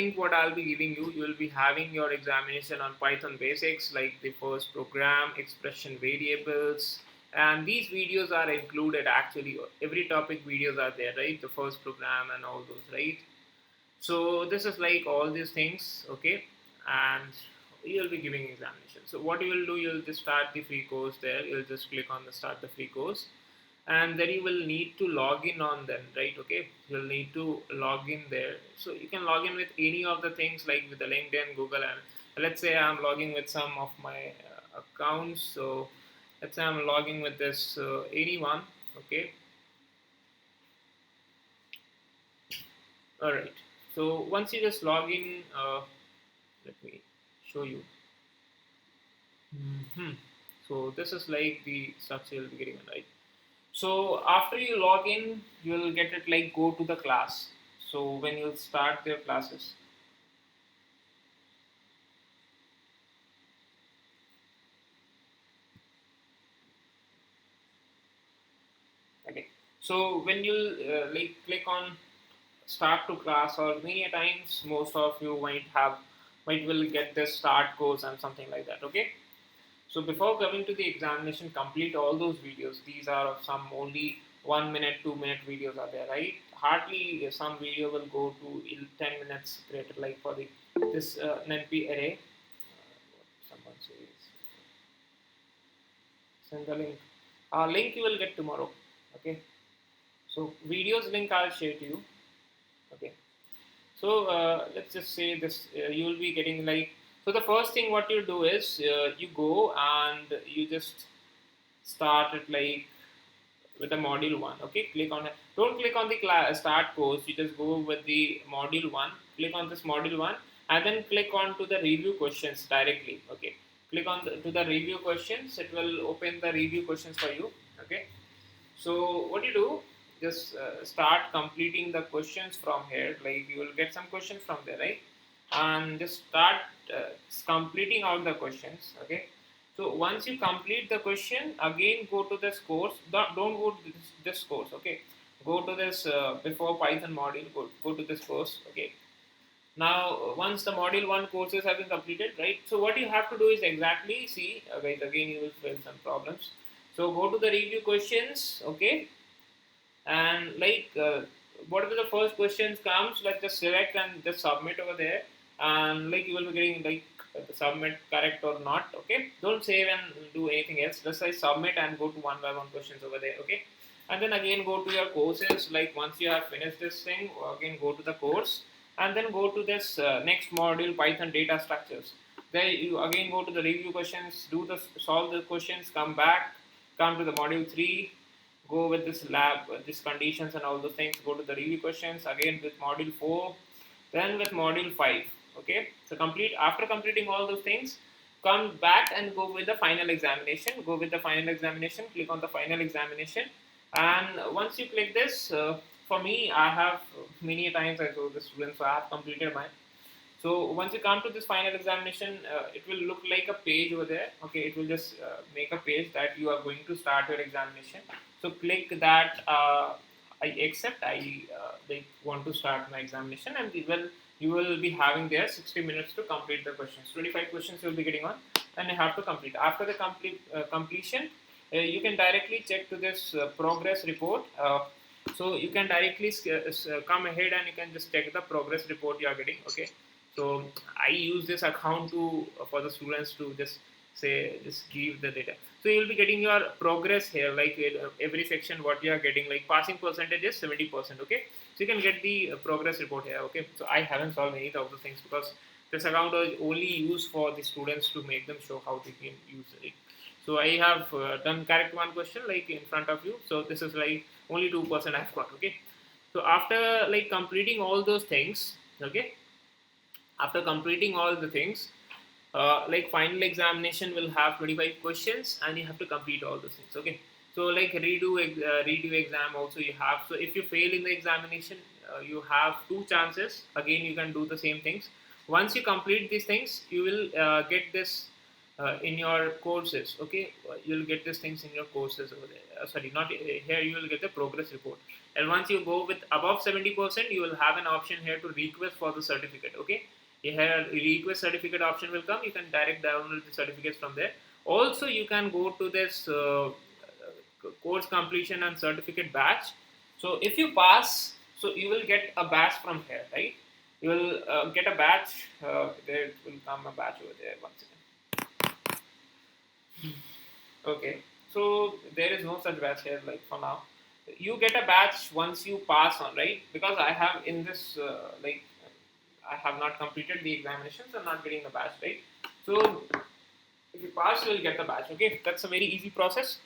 Think what I'll be giving you, you will be having your examination on Python basics like the first program, expression variables, and these videos are included actually. Every topic videos are there, right? The first program and all those, right? So this is like all these things, okay? And you'll be giving examination. So what you will do, you'll just start the free course there. You'll just click on the start the free course, and then you will need to log in on them, right? Okay, you'll need to log in there. So you can log in with any of the things like with the LinkedIn, Google, and let's say I'm logging with some of my accounts. So let's say I'm logging with this anyone, okay? All right. So once you just log in, let me show you. So this is like the structure you'll be getting, right? So after you log in, you'll get it like go to the class. So when you'll start their classes. Okay. So when you like click on start to class, or many a times most of you might will get this start course and something like that. Okay. So before coming to the examination, complete all those videos. These are of some only 1 minute, 2 minute videos are there, right? Hardly some video will go to 10 minutes greater, like for the this NNP array. Someone says send the link. Link you will get tomorrow. Okay. So videos link I'll share to you. Okay. So let's just say this. You will be getting like. So the first thing what you do is you go and you just start it like with the module 1. Okay, click on it. Don't click on the start course. You just go with the module 1. Click on this module 1 and then click on to the review questions directly. Okay, click on to the review questions. It will open the review questions for you. Okay, so what you do, just start completing the questions from here. Like you will get some questions from there, right? And just start completing out the questions. Okay, so once you complete the question, again go to this course. Don't go to this course. Okay, go to this before Python module. Go to this course. Okay. Now once the module 1 courses have been completed, right? So what you have to do is exactly see, guys. Again, you will face some problems. So go to the review questions. Okay, and like whatever the first questions comes, like just select and just submit over there, and like you will be getting like submit correct or not. Okay, don't save and do anything else, just say submit and go to one by one questions over there. Okay, and then again go to your courses. Like once you have finished this thing, again go to the course and then go to this next module, Python data structures. There you again go to the review questions, do the solve the questions, come back, come to the module 3, go with this lab, these conditions and all those things, go to the review questions, again with module 4, then with module 5. Okay, so complete after completing all those things, come back and go with the final examination. Go with the final examination, click on the final examination, and once you click this, for me, I have many times I told the students, so I have completed mine. So once you come to this final examination, it will look like a page over there. Okay, it will just make a page that you are going to start your examination. So click that I accept. I like want to start my examination, and you will be having there 60 minutes to complete the questions. 25 questions you will be getting on, and you have to complete. After the completion, you can directly check to this progress report. So you can directly come ahead and you can just check the progress report you are getting. Okay, so I use this account to for the students to just give the data. So you will be getting your progress here, like every section what you are getting, like passing percentage is 70%. Okay, so you can get the progress report here. Okay, so I haven't solved any of the things because this account was only used for the students to make them show how they can use it. So I have done correct one question like in front of you. So this is like only 2% I've got. Okay, so after like completing all those things, okay, after completing all the things, like final examination will have 25 questions and you have to complete all those things. Okay, so like redo exam also you have. So if you fail in the examination, you have two chances. Again, you can do the same things. Once you complete these things, you will get this in your courses. Okay, you'll get these things in your courses over there. Sorry, not here. You will get the progress report. And once you go with above 70%, you will have an option here to request for the certificate. Okay, here request certificate option will come. You can direct download the certificates from there. Also, you can go to this course completion and certificate batch. So if you pass, so you will get a batch from here, right? You will get a batch. There will come a batch over there. One second. Okay, so there is no such batch here, like for now. You get a batch once you pass on, right? Because I have in this, I have not completed the examinations, I'm not getting the batch, right? So if you pass, you will get the batch. Okay, that's a very easy process.